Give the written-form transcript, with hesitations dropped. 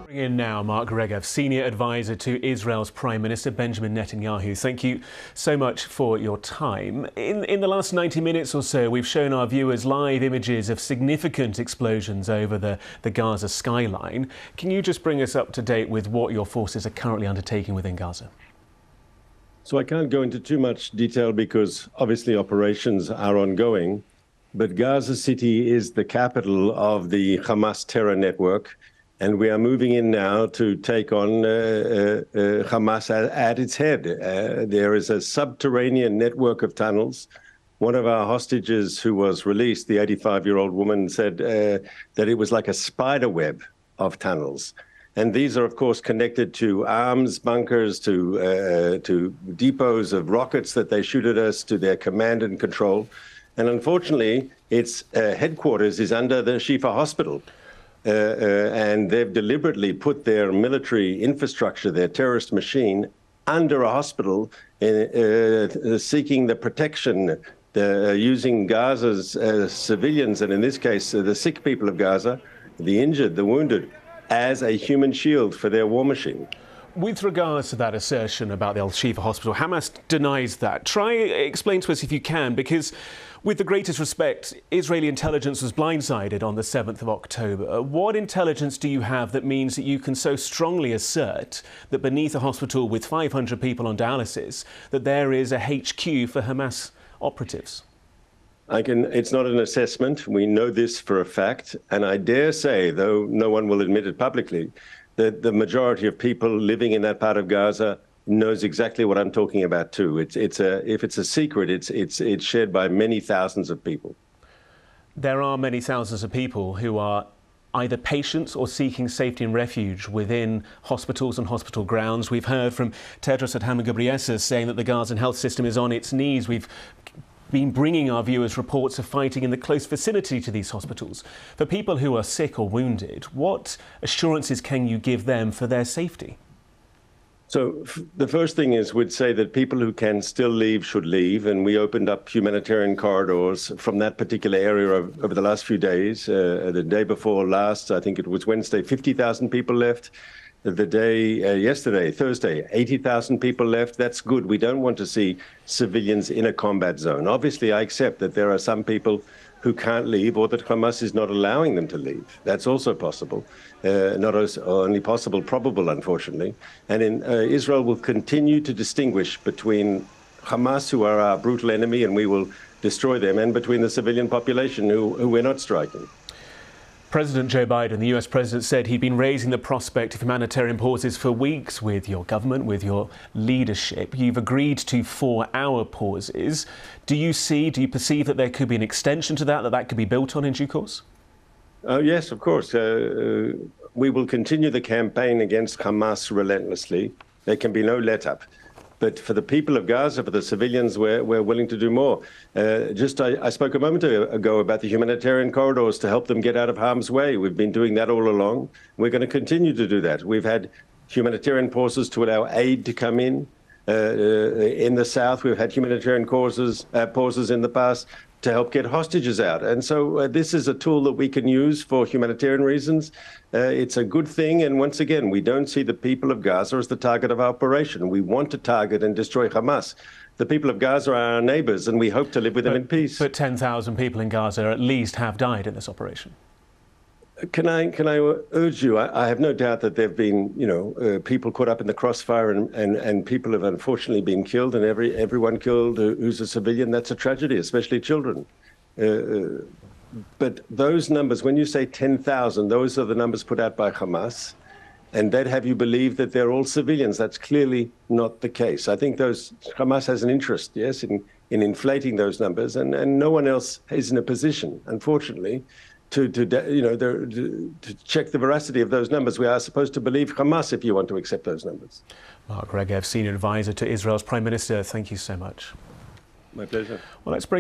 Bring in now Mark Regev, Senior Advisor to Israel's Prime Minister Benjamin Netanyahu. Thank you so much for your time. In the last 90 minutes or so, we've shown our viewers live images of significant explosions over the Gaza skyline. Can you just bring us up to date with what your forces are currently undertaking within Gaza? So I can't go into too much detail because obviously operations are ongoing, but Gaza City is the capital of the Hamas terror network. And we are moving in now to take on Hamas at its head. There is a subterranean network of tunnels. One of our hostages who was released, the 85-year-old woman, said that it was like a spider web of tunnels. And these are, of course, connected to arms bunkers, to depots of rockets that they shoot at us, to their command and control. And unfortunately, its headquarters is under the Shifa hospital. And they've deliberately put their military infrastructure, their terrorist machine, under a hospital, seeking the protection, using Gaza's civilians, and in this case, the sick people of Gaza, the injured, the wounded, as a human shield for their war machine. With regards to that assertion about the Al-Shifa hospital, Hamas denies that. Try explain to us if you can, because with the greatest respect, Israeli intelligence was blindsided on the 7th of October. What intelligence do you have that means that you can so strongly assert that beneath a hospital with 500 people on dialysis, that there is a HQ for Hamas operatives? It's not an assessment. We know this for a fact. And I dare say, though no one will admit it publicly, that the majority of people living in that part of Gaza knows exactly what I'm talking about too. If it's a secret, it's shared by many thousands of people. There are many thousands of people who are either patients or seeking safety and refuge within hospitals and hospital grounds. We've heard from Tedros Adhanom Ghebreyesus saying that the Gazan health system is on its knees. We've been bringing our viewers reports of fighting in the close vicinity to these hospitals. For people who are sick or wounded, what assurances can you give them for their safety? So the first thing is we'd say that people who can still leave should leave, and we opened up humanitarian corridors from that particular area over the last few days. The day before last, I think it was Wednesday, 50,000 people left. The day yesterday, Thursday, 80,000 people left. That's good. We don't want to see civilians in a combat zone. Obviously, I accept that there are some people who can't leave or that Hamas is not allowing them to leave. That's also possible. Not only possible, probable, unfortunately. And Israel will continue to distinguish between Hamas, who are our brutal enemy, and we will destroy them, and between the civilian population, who we're not striking. President Joe Biden, the US president, said he'd been raising the prospect of humanitarian pauses for weeks with your government, with your leadership. You've agreed to 4-hour pauses. Do you perceive that there could be an extension to that could be built on in due course? Yes, of course. We will continue the campaign against Hamas relentlessly. There can be no let-up. But for the people of Gaza, for the civilians, we're willing to do more. I spoke a moment ago about the humanitarian corridors to help them get out of harm's way. We've been doing that all along. We're going to continue to do that. We've had humanitarian pauses to allow aid to come in. In the south, we've had humanitarian pauses in the past to help get hostages out. And so this is a tool that we can use for humanitarian reasons. It's a good thing. And once again, we don't see the people of Gaza as the target of our operation. We want to target and destroy Hamas. The people of Gaza are our neighbors, and we hope to live with them in peace. But 10,000 people in Gaza at least have died in this operation. Can I urge you? I have no doubt that there have been, people caught up in the crossfire, and people have unfortunately been killed, and everyone killed who's a civilian. That's a tragedy, especially children. But those numbers, when you say 10,000, those are the numbers put out by Hamas, and they'd have you believe that they're all civilians. That's clearly not the case. I think Hamas has an interest, yes, in inflating those numbers, and no one else is in a position, unfortunately, to check the veracity of those numbers. We are supposed to believe Hamas if you want to accept those numbers. Mark Regev, Senior Advisor to Israel's Prime Minister, thank you so much. My pleasure. Well, let's bring